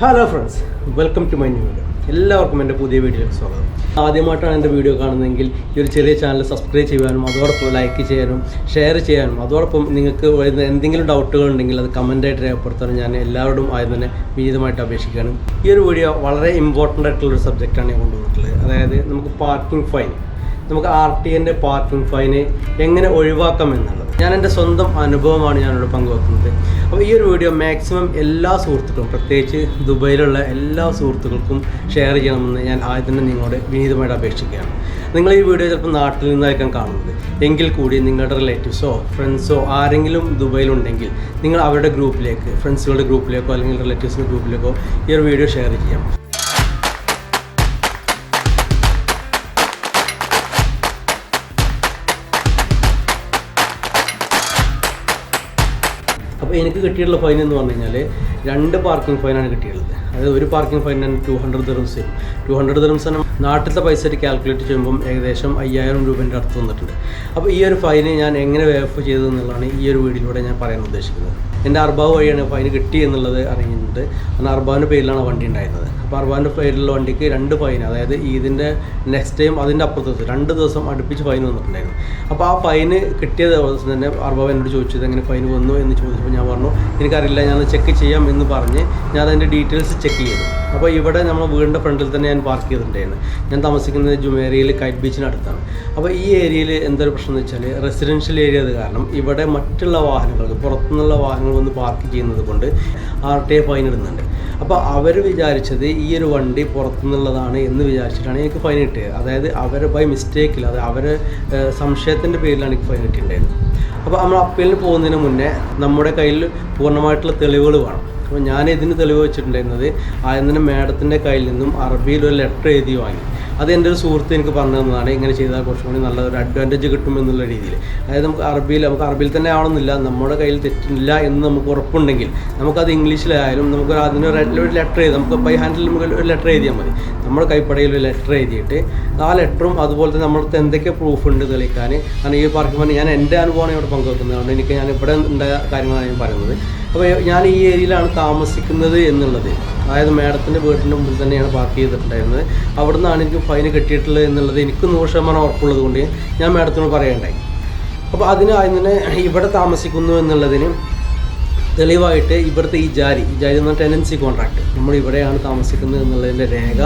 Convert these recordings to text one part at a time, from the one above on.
Hello friends, welcome to my new video. എല്ലാവർക്കും എൻ്റെ പുതിയ വീഡിയോയിലേക്ക് സ്വാഗതം. ആദ്യമായിട്ടാണ് എൻ്റെ വീഡിയോ കാണുന്നതെങ്കിൽ ഈ ഒരു ചെറിയ ചാനൽ സബ്സ്ക്രൈബ് ചെയ്യാനും അതോടൊപ്പം ലൈക്ക് ചെയ്യാനും ഷെയർ ചെയ്യാനും അതോടൊപ്പം നിങ്ങൾക്ക് എന്തെങ്കിലും ഡൗട്ടുകൾ ഉണ്ടെങ്കിൽ അത് കമൻറ്റായിട്ട് രേഖപ്പെടുത്താനും ഞാൻ എല്ലാവരോടും ആദ്യം തന്നെ വിനീതമായിട്ട് അപേക്ഷിക്കുകയാണ്. ഈ ഒരു വീഡിയോ വളരെ ഇമ്പോർട്ടൻ്റ് ആയിട്ടുള്ളൊരു സബ്ജക്റ്റാണ് ഞാൻ കൊണ്ടുവന്നിട്ടുള്ളത്. അതായത് നമുക്ക് പാർക്കിംഗ് ഫൈൻ, നമുക്ക് RTAൻ്റെ പാർക്കിംഗ് ഫൈന് എങ്ങനെ ഒഴിവാക്കാം എന്നുള്ളത് ഞാൻ എൻ്റെ സ്വന്തം അനുഭവമാണ് ഞാനിവിടെ പങ്കുവെക്കുന്നത്. അപ്പോൾ ഈ ഒരു വീഡിയോ മാക്സിമം എല്ലാ സുഹൃത്തുക്കളും, പ്രത്യേകിച്ച് ദുബൈയിലുള്ള എല്ലാ സുഹൃത്തുക്കൾക്കും ഷെയർ ചെയ്യണമെന്ന് ഞാൻ ആദ്യം തന്നെ നിങ്ങളോട് വിനീതമായിട്ട് അപേക്ഷിക്കുകയാണ്. നിങ്ങൾ ഈ വീഡിയോ ചിലപ്പോൾ നാട്ടിൽ നിന്നായിരിക്കാം കാണുന്നത്, എങ്കിൽ കൂടി നിങ്ങളുടെ റിലേറ്റീവ്സോ ഫ്രണ്ട്സോ ആരെങ്കിലും ദുബൈയിലുണ്ടെങ്കിൽ നിങ്ങൾ അവരുടെ ഗ്രൂപ്പിലേക്ക്, ഫ്രണ്ട്സുകളുടെ ഗ്രൂപ്പിലേക്കോ അല്ലെങ്കിൽ റിലേറ്റീവ്സിൻ്റെ ഗ്രൂപ്പിലേക്കോ ഈ ഒരു വീഡിയോ ഷെയർ ചെയ്യാം. അപ്പോൾ എനിക്ക് കിട്ടിയിട്ടുള്ള ഫൈൻ എന്ന് പറഞ്ഞു കഴിഞ്ഞാൽ 2 പാർക്കിംഗ് ഫൈനാണ് കിട്ടിയിട്ടുള്ളത്. അതായത് ഒരു പാർക്കിംഗ് ഫൈനാണ് 200 ദിർഹംസ്. 200 ദിർഹംസ് നാട്ടിലത്തെ പൈസ കാൽക്കുലേറ്റ് ചെയ്യുമ്പം ഏകദേശം 5000 രൂപേൻ്റെ അടുത്ത് വന്നിട്ടുണ്ട്. അപ്പോൾ ഈ ഒരു ഫൈന് ഞാൻ എങ്ങനെ വേഫ് ചെയ്തതെന്നുള്ളതാണ് ഈ ഒരു വീഡിയോയിലൂടെ ഞാൻ പറയാൻ ഉദ്ദേശിക്കുന്നത്. എൻ്റെ അർബാവ് വഴിയാണ് ഫൈൻ കിട്ടി എന്നുള്ളത് അറിയുന്നുണ്ട്. കാരണം അർബാവിൻ്റെ പേരിലാണ് വണ്ടി ഉണ്ടായിരുന്നത്. അപ്പോൾ അർബാവിൻ്റെ പേരിലുള്ള വണ്ടിക്ക് 2 ഫൈൻ, അതായത് ഇതിൻ്റെ നെക്സ്റ്റ് ടൈം അതിൻ്റെ അപ്പുറത്ത് 2 ദിവസം അടുപ്പിച്ച് ഫൈൻ വന്നിട്ടുണ്ടായിരുന്നു. അപ്പോൾ ആ ഫൈന് കിട്ടിയ ദിവസം തന്നെ അർബാവ് എന്നോട് ചോദിച്ചത് എങ്ങനെ ഫൈൻ വന്നു എന്ന് ചോദിച്ചപ്പോൾ ഞാൻ പറഞ്ഞു എനിക്കറിയില്ല, ഞാൻ ചെക്ക് ചെയ്യാം എന്ന് പറഞ്ഞ് ഞാൻ അതിൻ്റെ ഡീറ്റെയിൽസ് ചെക്ക് ചെയ്തു. അപ്പോൾ ഇവിടെ നമ്മൾ വീടിൻ്റെ ഫ്രണ്ടിൽ തന്നെ ഞാൻ പാർക്ക് ചെയ്തിട്ടുണ്ടായിരുന്നു. ഞാൻ താമസിക്കുന്നത് ജുമേരിയയിൽ കൈറ്റ് ബീച്ചിനടുത്താണ്. അപ്പോൾ ഈ ഏരിയയിൽ എന്തൊരു പ്രശ്നം എന്ന് വെച്ചാൽ റെസിഡൻഷ്യൽ ഏരിയ അത് കാരണം ഇവിടെ മറ്റുള്ള വാഹനങ്ങൾക്ക്, പുറത്തുനിന്നുള്ള വാഹനങ്ങൾ വന്ന് പാർക്ക് ചെയ്യുന്നത് കൊണ്ട് RTA ഫൈൻ ഇടുന്നുണ്ട്. അപ്പോൾ അവർ വിചാരിച്ചത് ഈ ഒരു വണ്ടി പുറത്തുനിന്നുള്ളതാണ് എന്ന് വിചാരിച്ചിട്ടാണ് എനിക്ക് ഫൈൻ കിട്ടിയത്. അതായത് അവർ ബൈ മിസ്റ്റേക്കിൽ, അത് അവരെ സംശയത്തിൻ്റെ പേരിലാണ് എനിക്ക് ഫൈൻ കിട്ടിയിട്ടുണ്ടായിരുന്നത്. അപ്പോൾ നമ്മൾ അപ്പീലിന് പോകുന്നതിന് മുന്നേ നമ്മുടെ കയ്യിൽ പൂർണ്ണമായിട്ടുള്ള തെളിവുകൾ വേണം. അപ്പോൾ ഞാൻ ഇതിന് തെളിവ് വെച്ചിട്ടുണ്ടായിരുന്നത് ആദ്യം തന്നെ മാഡത്തിൻ്റെ കയ്യിൽ നിന്നും അറബിയിൽ ഒരു ലെറ്റർ എഴുതി വാങ്ങി. അത് എൻ്റെ ഒരു സുഹൃത്ത് എനിക്ക് പറഞ്ഞു തന്നതാണ്. ഇങ്ങനെ ചെയ്താൽ കുറച്ചും കൂടി നല്ലൊരു അഡ്വാൻറ്റേജ് കിട്ടും എന്നുള്ള രീതിയിൽ. അതായത് നമുക്ക് അറബിയിൽ തന്നെ ആവണമെന്നില്ല, നമ്മുടെ കയ്യിൽ തെറ്റില്ല എന്ന് നമുക്ക് ഉറപ്പുണ്ടെങ്കിൽ നമുക്കത് ഇംഗ്ലീഷിലായാലും നമുക്ക് അതിനൊരു ലെറ്റർ എഴുതാം. നമുക്ക് ബൈ ഹാൻഡിൽ നമുക്ക് ഒരു ലെറ്റർ എഴുതിയാൽ മതി. നമ്മുടെ കൈപ്പടയിൽ ഒരു ലെറ്റർ എഴുതിയിട്ട് ആ ലെറ്ററും അതുപോലെ തന്നെ നമ്മളടുത്ത് എന്തൊക്കെ പ്രൂഫ് ഉണ്ട് തെളിയിക്കാൻ. കാരണം ഈ പാർക്കിംഗ് ഞാൻ എൻ്റെ അനുഭവമാണ് ഇവിടെ പങ്കുവെക്കുന്നതുകൊണ്ട് ഞാൻ ഇവിടെ ഉണ്ടായ കാര്യങ്ങളാണ് ഞാൻ പറയുന്നത്. അപ്പോൾ ഞാൻ ഈ ഏരിയയിലാണ് താമസിക്കുന്നത് എന്നുള്ളത്, അതായത് മാഡത്തിൻ്റെ വീട്ടിൻ്റെ മുമ്പിൽ തന്നെയാണ് പാർക്ക് ചെയ്തിട്ടുണ്ടായിരുന്നത്. അവിടെ നിന്നാണ് എനിക്ക് ഫൈൻ കിട്ടിയിട്ടുള്ളത് എന്നുള്ളത് എനിക്ക് 100% ഉറപ്പുള്ളത് കൊണ്ട് ഞാൻ മാഡത്തിനോട് പറയേണ്ടായി. അപ്പോൾ അതിന് ആദ്യം തന്നെ ഇവിടെ താമസിക്കുന്നു എന്നുള്ളതിന് തെളിവായിട്ട് ഇവിടുത്തെ ഈ ജാരി എന്ന ടെനൻസി കോൺട്രാക്ട്, നമ്മൾ ഇവിടെയാണ് താമസിക്കുന്നത് എന്നുള്ളതിൻ്റെ രേഖ,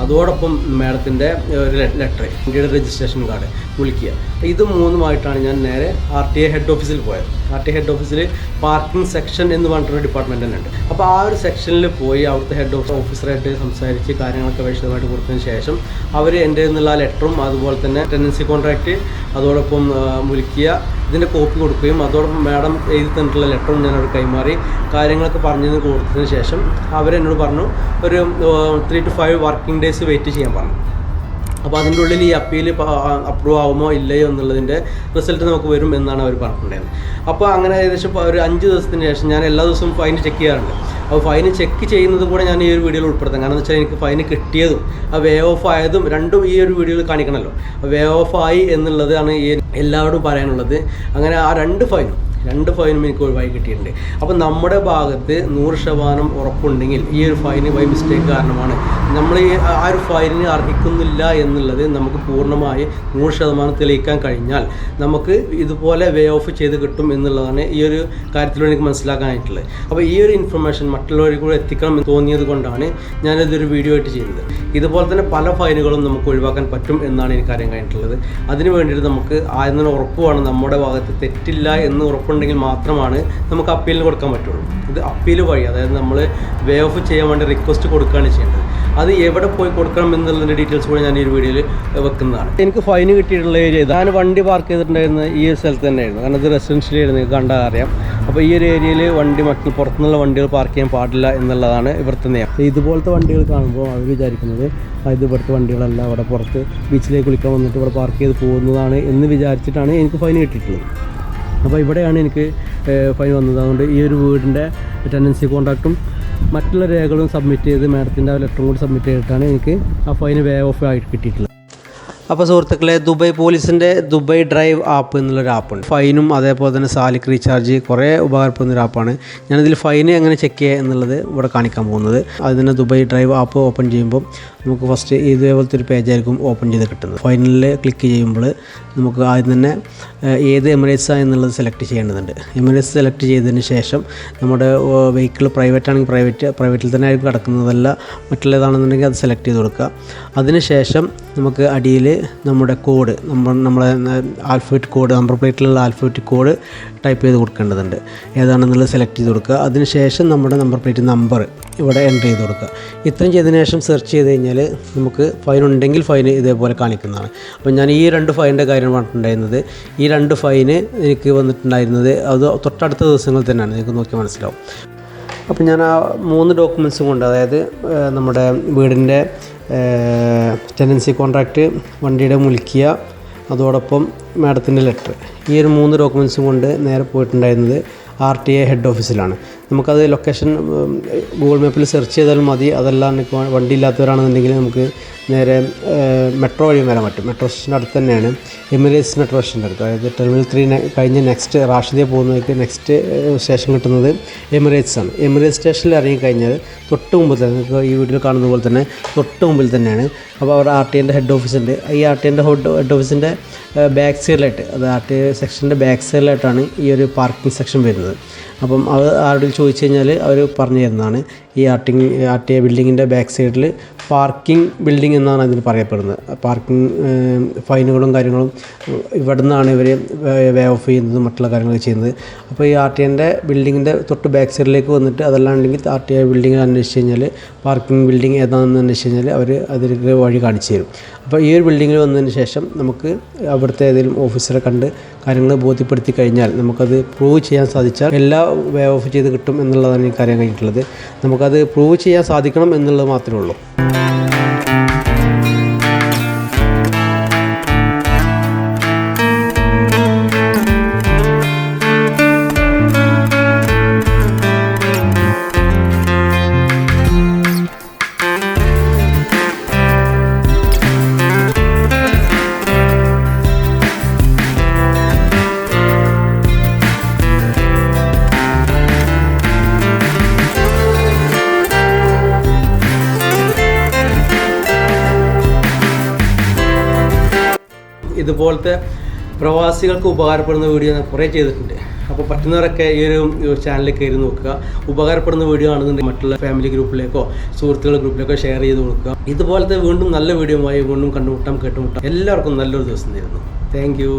അതോടൊപ്പം മാഡത്തിൻ്റെ ഒരു ലെറ്റർ, ഇന്ത്യയുടെ രജിസ്ട്രേഷൻ കാർഡ് വിളിക്കുക. ഇത് മൂന്നുമായിട്ടാണ് ഞാൻ നേരെ RTA ഹെഡ് ഓഫീസിൽ പോയത്. RTA ഹെഡ് ഓഫീസിൽ പാർക്കിംഗ് സെക്ഷൻ എന്ന് പറഞ്ഞിട്ടൊരു ഡിപ്പാർട്ട്മെൻറ്റ് തന്നെ ഉണ്ട്. അപ്പോൾ ആ ഒരു സെക്ഷനിൽ പോയി അവിടുത്തെ ഹെഡ് ഓഫീസറായിട്ട് സംസാരിച്ച് കാര്യങ്ങളൊക്കെ വിശദമായിട്ട് കൊടുത്തതിന് ശേഷം അവർ എൻ്റെ നിന്നുള്ള ആ ലെറ്ററും അതുപോലെ തന്നെ ടെനൻസി കോൺട്രാക്റ്റ് അതോടൊപ്പം വിളിക്കുക ഇതിൻ്റെ കോപ്പി കൊടുക്കുകയും അതോടൊപ്പം മാഡം എഴുതി തന്നിട്ടുള്ള ലെറ്ററും ഞാൻ അവർ കൈമാറി കാര്യങ്ങളൊക്കെ പറഞ്ഞു കൊടുത്തതിന് ശേഷം അവരെന്നോട് പറഞ്ഞു ഒരു 3 to 5 വർക്കിംഗ് ഡേയ്സ് വെയിറ്റ് ചെയ്യാൻ പറഞ്ഞു. അപ്പോൾ അതിൻ്റെ ഉള്ളിൽ ഈ അപ്പീൽ അപ്രൂവ് ആകുമോ ഇല്ലയോ എന്നുള്ളതിൻ്റെ റിസൾട്ട് നമുക്ക് വരും എന്നാണ് അവർ പറഞ്ഞിട്ടുണ്ടായിരുന്നത്. അപ്പോൾ അങ്ങനെ ഏകദേശം ഒരു 5 ദിവസത്തിന് ശേഷം ഞാൻ എല്ലാ ദിവസവും ഫൈൻ ചെക്ക് ചെയ്യാറുണ്ട്. അപ്പോൾ ഫൈൻ ചെക്ക് ചെയ്യുന്നത് കൂടെ ഞാൻ ഈ ഒരു വീഡിയോയിൽ ഉൾപ്പെടുത്താം. കാരണം എന്ന് വെച്ചാൽ എനിക്ക് ഫൈൻ കിട്ടിയതും ആ വേ ഓഫ് ആയതും രണ്ടും ഈ ഒരു വീഡിയോയിൽ കാണിക്കണമല്ലോ. വേ ഓഫ് ആയി എന്നുള്ളതാണ് ഈ എല്ലാവരോടും പറയാനുള്ളത്. അങ്ങനെ ആ 2 ഫൈനും എനിക്ക് ഒഴിവായി കിട്ടിയിട്ടുണ്ട്. അപ്പോൾ നമ്മുടെ ഭാഗത്ത് 100% ഉറപ്പുണ്ടെങ്കിൽ ഈ ഒരു ഫൈന് ബൈ മിസ്റ്റേക്ക് കാരണമാണ് നമ്മൾ ആ ഒരു ഫൈനിന് അർഹിക്കുന്നില്ല എന്നുള്ളത് നമുക്ക് പൂർണ്ണമായി 100% തെളിയിക്കാൻ കഴിഞ്ഞാൽ നമുക്ക് ഇതുപോലെ വേ ഓഫ് ചെയ്ത് കിട്ടും എന്നുള്ളതാണ് ഈ ഒരു കാര്യത്തിലൂടെ എനിക്ക് മനസ്സിലാക്കാനായിട്ടുള്ളത്. അപ്പോൾ ഈ ഒരു ഇൻഫർമേഷൻ മറ്റുള്ളവർക്ക് കൂടെ എത്തിക്കണം എന്ന് തോന്നിയത് കൊണ്ടാണ് ഞാനിതൊരു വീഡിയോ ആയിട്ട് ചെയ്യുന്നത്. ഇതുപോലെ തന്നെ പല ഫൈനുകളും നമുക്ക് ഒഴിവാക്കാൻ പറ്റും എന്നാണ് എനിക്ക് അറിയാൻ കഴിഞ്ഞിട്ടുള്ളത്. അതിന് വേണ്ടിയിട്ട് നമുക്ക് ആദ്യം തന്നെ ഉറപ്പ് വേണം, നമ്മുടെ ഭാഗത്ത് തെറ്റില്ല എന്ന് ഉറപ്പുണ്ടെങ്കിൽ മാത്രമാണ് നമുക്ക് അപ്പീലിന് കൊടുക്കാൻ പറ്റുള്ളൂ. ഇത് അപ്പീൽ വഴി, അതായത് നമ്മൾ വേ ഓഫ് ചെയ്യാൻ വേണ്ടി റിക്വസ്റ്റ് കൊടുക്കുകയാണ് ചെയ്യേണ്ടത്. അത് എവിടെ പോയി കൊടുക്കണം എന്നുള്ളതിൻ്റെ ഡീറ്റെയിൽസ് കൂടെ ഞാൻ ഈ ഒരു വീഡിയോയിൽ വെക്കുന്നതാണ്. എനിക്ക് ഫൈൻ കിട്ടിയിട്ടുള്ള ഏരിയ ഞാൻ വണ്ടി പാർക്ക് ചെയ്തിട്ടുണ്ടായിരുന്ന ഈ ഒരു സ്ഥലത്ത് തന്നെയായിരുന്നു. കാരണം ഇത് റെസിഡൻഷ്യൽ ആയിരുന്നു, കണ്ടാൽ അറിയാം. അപ്പോൾ ഈ ഒരു ഏരിയയിൽ മറ്റു പുറത്തുനിന്നുള്ള വണ്ടികൾ പാർക്ക് ചെയ്യാൻ പാടില്ല എന്നുള്ളതാണ് ഇവിടുത്തെ നിയമം. ഇതുപോലത്തെ വണ്ടികൾ കാണുമ്പോൾ അവർ വിചാരിക്കുന്നത് ഇത് ഇവിടുത്തെ വണ്ടികളല്ല, അവിടെ പുറത്ത് ബീച്ചിലേക്ക് കുളിക്കാൻ വന്നിട്ട് ഇവിടെ പാർക്ക് ചെയ്ത് പോകുന്നതാണ് എന്ന് വിചാരിച്ചിട്ടാണ് എനിക്ക് ഫൈൻ കിട്ടിയിട്ടുള്ളത്. അപ്പോൾ ഇവിടെയാണ് എനിക്ക് ഫൈൻ വന്നത്. അതുകൊണ്ട് ഈ ഒരു വീടിൻ്റെ ടെനൻസി കോൺട്രാക്റ്റും മറ്റുള്ള രേഖകളും സബ്മിറ്റ് ചെയ്ത് മാഡത്തിൻ്റെ ആ ലെറ്ററും കൂടി സബ്മിറ്റ് ചെയ്തിട്ടാണ് എനിക്ക് ആ ഫൈന് വേ ഓഫ് ആയിട്ട് കിട്ടിയിട്ടുള്ളത്. അപ്പോൾ സുഹൃത്തുക്കളെ, ദുബായ് പോലീസിൻ്റെ ദുബായ് ഡ്രൈവ് ആപ്പ് എന്നുള്ളൊരു ആപ്പുണ്ട്. ഫൈനും അതേപോലെ തന്നെ സാലിക് റീചാർജ് കുറേ ഉപകാരപ്പെടുന്നൊരു ആപ്പാണ്. ഞാനിതിൽ ഫൈന് എങ്ങനെ ചെക്ക് ചെയ്യുക എന്നുള്ളത് ഇവിടെ കാണിക്കാൻ പോകുന്നത്. അതിന് ദുബായ് ഡ്രൈവ് ആപ്പ് ഓപ്പൺ ചെയ്യുമ്പോൾ നമുക്ക് ഫസ്റ്റ് ഇതേപോലത്തെ ഒരു പേജായിരിക്കും ഓപ്പൺ ചെയ്ത് കിട്ടുന്നത്. ഫൈനലിൽ ക്ലിക്ക് ചെയ്യുമ്പോൾ നമുക്ക് ആദ്യം തന്നെ ഏത് എമിറേറ്റ്സാണ് എന്നുള്ളത് സെലക്ട് ചെയ്യേണ്ടതുണ്ട്. എമിറേറ്റ്സ് സെലക്ട് ചെയ്തതിന് ശേഷം നമ്മുടെ വെഹിക്കിൾ പ്രൈവറ്റ് ആണെങ്കിൽ പ്രൈവറ്റിൽ തന്നെ ആയിരിക്കും കിടക്കുന്നതല്ല മറ്റുള്ളതാണെന്നുണ്ടെങ്കിൽ അത് സെലക്ട് ചെയ്ത് കൊടുക്കുക. അതിനുശേഷം നമുക്ക് അടിയിൽ നമ്മുടെ കോഡ് നമ്മളെ ആൽഫബറ്റ് കോഡ്, നമ്പർ പ്ലേറ്റിലുള്ള ആൽഫബറ്റ് കോഡ് ടൈപ്പ് ചെയ്ത് കൊടുക്കേണ്ടതുണ്ട്. ഏതാണെന്നുള്ളത് സെലക്ട് ചെയ്ത് കൊടുക്കുക. അതിനുശേഷം നമ്മുടെ നമ്പർ പ്ലേറ്റ് നമ്പർ ഇവിടെ എൻ്റർ ചെയ്ത് കൊടുക്കുക. ഇത്രയും ചെയ്തതിന് ശേഷം സെർച്ച് ചെയ്ത് കഴിഞ്ഞാൽ നമുക്ക് ഫൈൻ ഉണ്ടെങ്കിൽ ഫൈൻ ഇതേപോലെ കാണിക്കുന്നതാണ്. അപ്പോൾ ഞാൻ ഈ 2 ഫൈനിൻ്റെ കാര്യമാണ് പറഞ്ഞിട്ടുണ്ടായിരുന്നത്. ഈ 2 ഫൈന് എനിക്ക് വന്നിട്ടുണ്ടായിരുന്നത് അത് തൊട്ടടുത്ത ദിവസങ്ങളിൽ തന്നെയാണ്, നിങ്ങൾക്ക് നോക്കിയാൽ മനസ്സിലാവും. അപ്പോൾ ഞാൻ ആ 3 ഡോക്യുമെൻറ്റ്സും കൊണ്ട്, അതായത് നമ്മുടെ വീടിൻ്റെ ടെനൻസി കോൺട്രാക്റ്റ്, വണ്ടിയുടെ മുൽക്കിയ, അതോടൊപ്പം മാഡത്തിൻ്റെ ലെറ്റർ, ഈ ഒരു 3 ഡോക്യുമെൻറ്റ്സും കൊണ്ട് നേരെ പോയിട്ടുണ്ടായിരുന്നത് RTA ഹെഡ് ഓഫീസിലാണ്. നമുക്കത് ലൊക്കേഷൻ ഗൂഗിൾ മാപ്പിൽ സെർച്ച് ചെയ്താലും മതി. അതെല്ലാം വണ്ടി ഇല്ലാത്തവരാണെന്നുണ്ടെങ്കിൽ നമുക്ക് നേരെ മെട്രോ വഴി വരാൻ പറ്റും. മെട്രോ സ്റ്റേഷൻ്റെ അടുത്ത് തന്നെയാണ്, എമിറേറ്റ്സ് മെട്രോ സ്റ്റേഷൻ്റെ അടുത്ത്. അതായത് ടെർമിനൽ 3 കഴിഞ്ഞ് നെക്സ്റ്റ് റാഷിദിയ പോകുന്നവർക്ക് നെക്സ്റ്റ് സ്റ്റേഷൻ കിട്ടുന്നത് എമിറേറ്റ്സ് ആണ്. എമിറേറ്റ്സ് സ്റ്റേഷനിൽ ഇറങ്ങിക്കഴിഞ്ഞാൽ തൊട്ട് മുമ്പിൽ തന്നെ, നിങ്ങൾക്ക് ഈ വീഡിയോ കാണുന്ന പോലെ തന്നെ തൊട്ട് മുമ്പിൽ തന്നെയാണ്. അപ്പോൾ അവിടെ RTAൻ്റെ ഹെഡ് ഓഫീസുണ്ട്. ഈ RTAൻ്റെ ഹെഡ് ഓഫീസിൻ്റെ ബാക്ക് സൈഡിലായിട്ട്, അത് RTA സെക്ഷൻ്റെ ബാക്ക് സൈഡിലായിട്ടാണ് ഈ ഒരു പാർക്കിംഗ് സെക്ഷൻ വരുന്നത്. അപ്പം അത് ആരോടും ചോദിച്ചു കഴിഞ്ഞാൽ അവർ പറഞ്ഞു തരുന്നതാണ്. ഈ RTA ബിൽഡിങ്ങിൻ്റെ ബാക്ക് സൈഡിൽ പാർക്കിംഗ് ബിൽഡിംഗ് എന്നാണ് അതിന് പറയപ്പെടുന്നത്. പാർക്കിംഗ് ഫൈനുകളും കാര്യങ്ങളും ഇവിടെ നിന്നാണ് ഇവർ വേ ഓഫ് ചെയ്യുന്നതും മറ്റുള്ള കാര്യങ്ങളൊക്കെ ചെയ്യുന്നത്. അപ്പോൾ ഈ RTAൻ്റെ ബിൽഡിങ്ങിൻ്റെ തൊട്ട് ബാക്ക് സൈഡിലേക്ക് വന്നിട്ട്, അതല്ലാണ്ടെങ്കിൽ RTA ബിൽഡിങ്ങിൽ അന്വേഷിച്ച് കഴിഞ്ഞാൽ പാർക്കിംഗ് ബിൽഡിംഗ് ഏതാണെന്ന് അന്വേഷിച്ച് കഴിഞ്ഞാൽ അവർ അതിലേക്ക് വഴി കാണിച്ചു തരും. അപ്പോൾ ഈ ഒരു ബിൽഡിങ്ങിൽ വന്നതിന് ശേഷം നമുക്ക് അവിടുത്തെ ഏതെങ്കിലും ഓഫീസറെ കണ്ട് കാര്യങ്ങൾ ബോധ്യപ്പെടുത്തി കഴിഞ്ഞാൽ നമുക്കത് പ്രൂവ് ചെയ്യാൻ സാധിച്ചാൽ എല്ലാ വേ ഓഫ് ചെയ്ത് കിട്ടും എന്നുള്ളതാണ് എനിക്ക് അറിയാൻ കഴിഞ്ഞിട്ടുള്ളത്. നമുക്കത് പ്രൂവ് ചെയ്യാൻ സാധിക്കണം എന്നുള്ളത് മാത്രമേ ഉള്ളൂ. ഇതുപോലത്തെ പ്രവാസികൾക്ക് ഉപകാരപ്പെടുന്ന വീഡിയോ ഞാൻ കുറേ ചെയ്തിട്ടുണ്ട്. അപ്പോൾ പറ്റുന്നവരൊക്കെ ഈ ഒരു ചാനലിൽ കയറി നോക്കുക. ഉപകാരപ്പെടുന്ന വീഡിയോ ആണെന്നുണ്ടെങ്കിൽ മറ്റുള്ള ഫാമിലി ഗ്രൂപ്പിലേക്കോ സുഹൃത്തുക്കളുടെ ഗ്രൂപ്പിലേക്കോ ഷെയർ ചെയ്ത് കൊടുക്കുക. ഇതുപോലത്തെ വീണ്ടും നല്ല വീഡിയോയുമായി വീണ്ടും കേട്ടുമുട്ടാം. എല്ലാവർക്കും നല്ലൊരു ദിവസം തരുന്നു. Thank you.